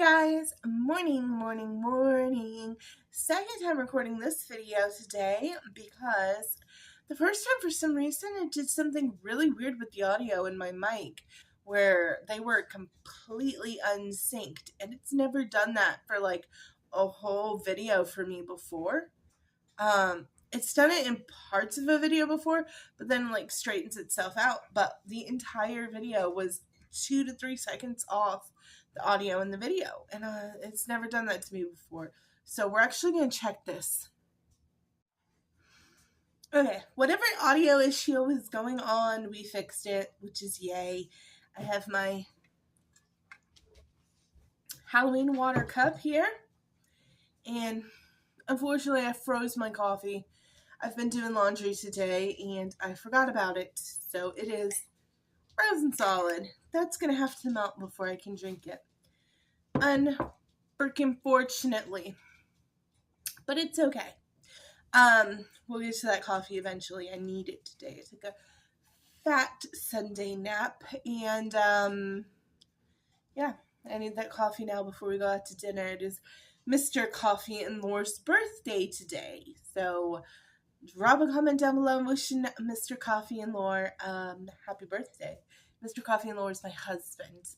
guys, morning. Second time recording this video today because the first time for some reason it did something really weird with the audio in my mic where they were completely unsynced, and it's never done that for like a whole video for me before. It's done it in parts of a video before, but then like straightens itself out, but the entire video was 2 to 3 seconds off the audio in the video, and it's never done that to me before. So we're actually going to check this. Okay, whatever audio issue was going on, we fixed it, which is yay. I have my Halloween water cup here, and unfortunately I froze my coffee. I've been doing laundry today and I forgot about it, so it is frozen solid. That's gonna have to melt before I can drink it. Unfortunately. But it's okay. We'll get to that coffee eventually. I need it today. I took a fat Sunday nap, and yeah, I need that coffee now before we go out to dinner. It is Mr. Coffee and Lore's birthday today, so drop a comment down below wishing Mr. Coffee and Lore happy birthday. Mr. Coffee and Lore is my husband.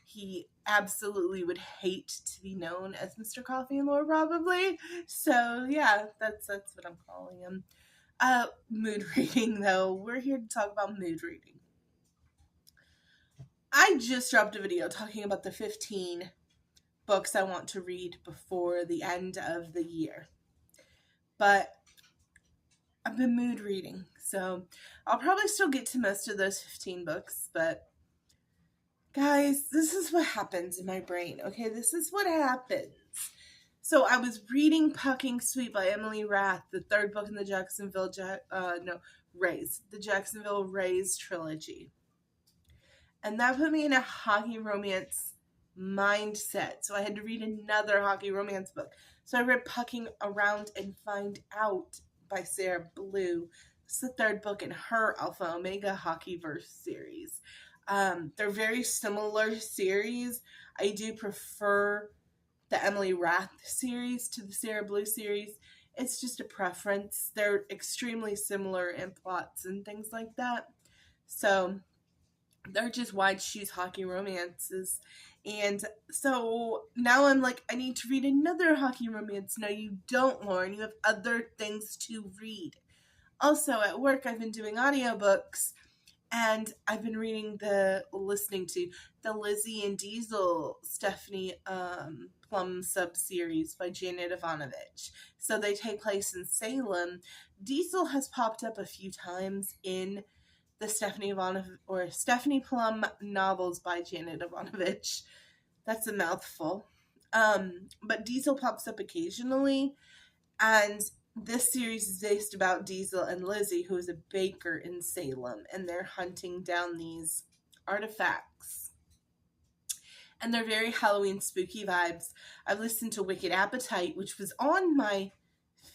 He absolutely would hate to be known as Mr. Coffee and Lore, probably. So yeah, that's what I'm calling him. Mood reading, though. We're here to talk about mood reading. I just dropped a video talking about the 15 books I want to read before the end of the year. But I've been mood reading, so I'll probably still get to most of those 15 books, but guys, this is what happens in my brain, okay? This is what happens. So I was reading Pucking Sweet by Emily Rath, the third book in the the Jacksonville Rays trilogy. And that put me in a hockey romance mindset, so I had to read another hockey romance book. So I read Pucking Around and Find Out by Sarah Blue. It's the third book in her Alpha Omega Hockeyverse series. They're very similar series. I do prefer the Emily Rath series to the Sarah Blue series. It's just a preference. They're extremely similar in plots and things like that. So they're just wide shoes hockey romances. And so now I'm like, I need to read another hockey romance. No, you don't, Lauren. You have other things to read. Also, at work, I've been doing audiobooks, and I've been listening to the Lizzie and Diesel Stephanie Plum sub-series by Janet Ivanovich. So they take place in Salem. Diesel has popped up a few times in the Stephanie Plum novels by Janet Ivanovich. That's a mouthful. But Diesel pops up occasionally, and this series is based about Diesel and Lizzie, who is a baker in Salem, and they're hunting down these artifacts. And they're very Halloween spooky vibes. I've listened to Wicked Appetite, which was on my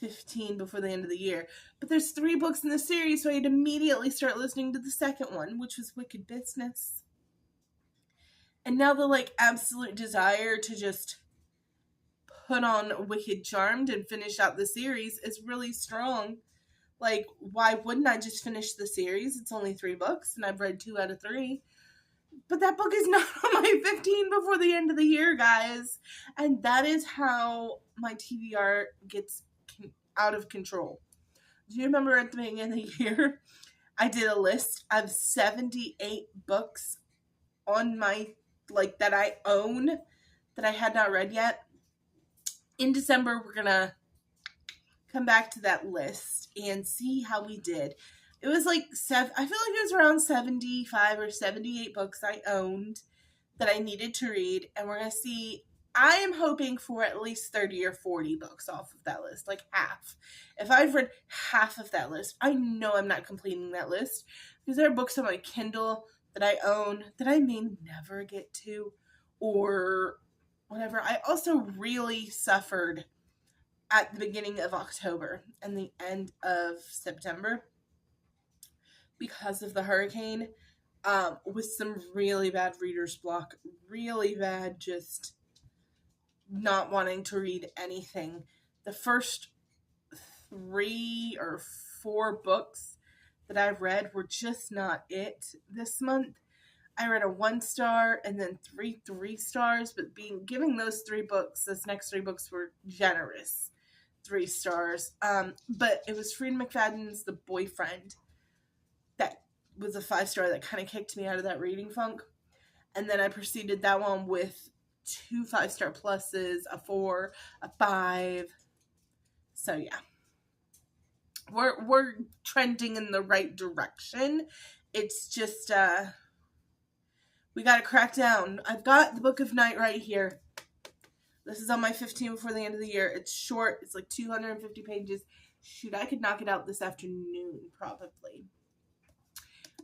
15 before the end of the year, but there's 3 books in the series, so I'd immediately start listening to the second one, which was Wicked Business. And now the absolute desire to just put on Wicked Charmed and finish out the series is really strong. Like, why wouldn't I just finish the series? It's only 3 books, and I've read 2 out of 3. But that book is not on my 15 before the end of the year, guys. And that is how my TBR gets out of control. Do you remember at the beginning of the year, I did a list of 78 books on my, that I own that I had not read yet? In December, we're gonna come back to that list and see how we did. It was I feel like it was around 75 or 78 books I owned that I needed to read, and we're gonna see. I am hoping for at least 30 or 40 books off of that list, like half. If I've read half of that list, I know I'm not completing that list, because there are books on my Kindle that I own that I may never get to, or whatever. I also really suffered at the beginning of October and the end of September because of the hurricane, with some really bad reader's block, really bad just not wanting to read anything. The first 3 or 4 books that I've read were just not it this month. I read a 1 star and then 3 stars, but giving those next 3 books were generous 3 stars. But it was Freida McFadden's The Boyfriend that was a 5 star that kind of kicked me out of that reading funk. And then I preceded that one with 2 5-star pluses, a 4, a 5. So yeah, we're trending in the right direction. It's just we gotta crack down. I've got the Book of Night right here. This is on my 15 before the end of the year. It's short. It's like 250 pages. Shoot, I could knock it out this afternoon probably.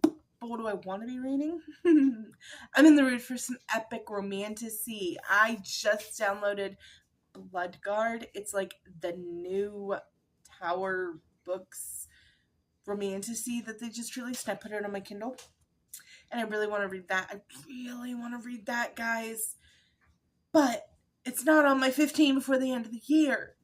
But what do I want to be reading? I'm in the mood for some epic romantasy. I just downloaded Bloodguard. It's like the new Tower Books romantasy that they just released. I put it on my Kindle. And I really want to read that. I really want to read that, guys. But it's not on my 15 before the end of the year.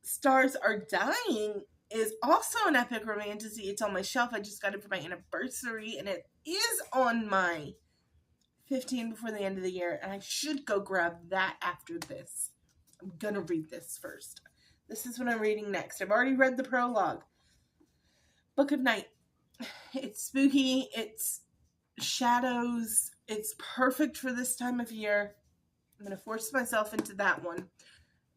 Stars Are Dying is also an epic romantasy. It's on my shelf. I just got it for my anniversary, and it is on my 15 before the end of the year, and I should go grab that after this. I'm gonna read this first. This is what I'm reading next. I've already read the prologue. Book of Night. It's spooky. It's shadows. It's perfect for this time of year. I'm gonna force myself into that one.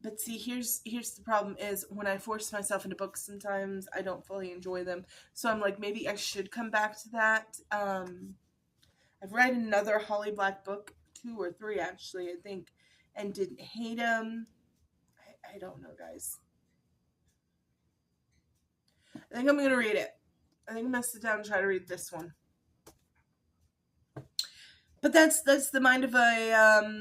But see, here's the problem is when I force myself into books, sometimes I don't fully enjoy them. So I'm like, maybe I should come back to that. I've read another Holly Black book, 2 or 3 actually, I think, and didn't hate them. I don't know, guys. I think I'm going to read it. I think I'm going to sit down and try to read this one. But that's the mind of a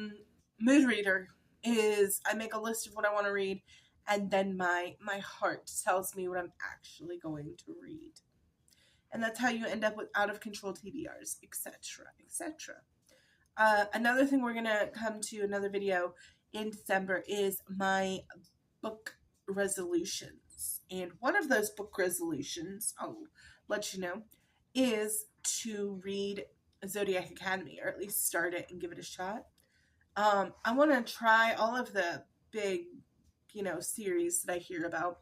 mood reader. Is I make a list of what I want to read, and then my heart tells me what I'm actually going to read. And that's how you end up with out of control TBRs, etc., etc. Another thing we're going to come to another video in December is my book resolutions. And one of those book resolutions, I'll let you know, is to read Zodiac Academy, or at least start it and give it a shot. I want to try all of the big, series that I hear about.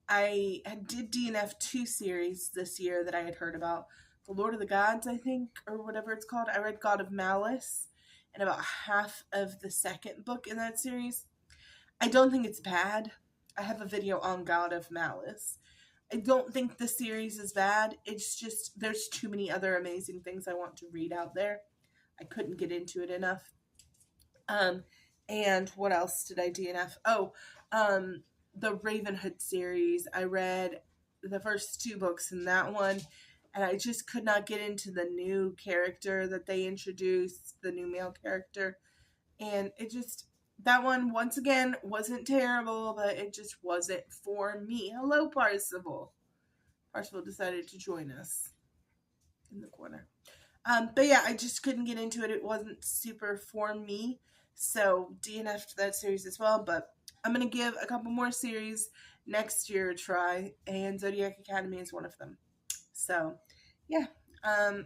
I did DNF 2 series this year that I had heard about. The Lord of the Gods, I think, or whatever it's called. I read God of Malice and about half of the second book in that series. I don't think it's bad. I have a video on God of Malice. I don't think the series is bad. It's just there's too many other amazing things I want to read out there. I couldn't get into it enough. And what else did I DNF? The Ravenhood series. I read the first 2 books in that one, and I just could not get into the new character that they introduced, the new male character. And that one, once again, wasn't terrible, but it just wasn't for me. Hello, Parsival. Parsival decided to join us in the corner. But yeah, I just couldn't get into it. It wasn't super for me. So DNF'd that series as well, but I'm going to give a couple more series next year a try, and Zodiac Academy is one of them. So yeah,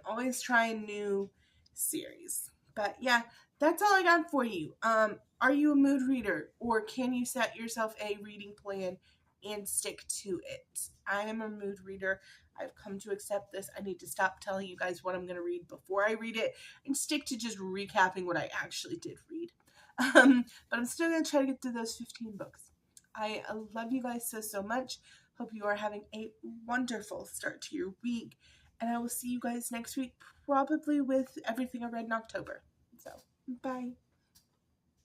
always trying new series. But yeah, that's all I got for you. Are you a mood reader, or can you set yourself a reading plan and stick to it? I am a mood reader. I've come to accept this. I need to stop telling you guys what I'm going to read before I read it and stick to just recapping what I actually did read. But I'm still going to try to get through those 15 books. I love you guys so much. Hope you are having a wonderful start to your week. And I will see you guys next week, probably with everything I read in October. So, bye.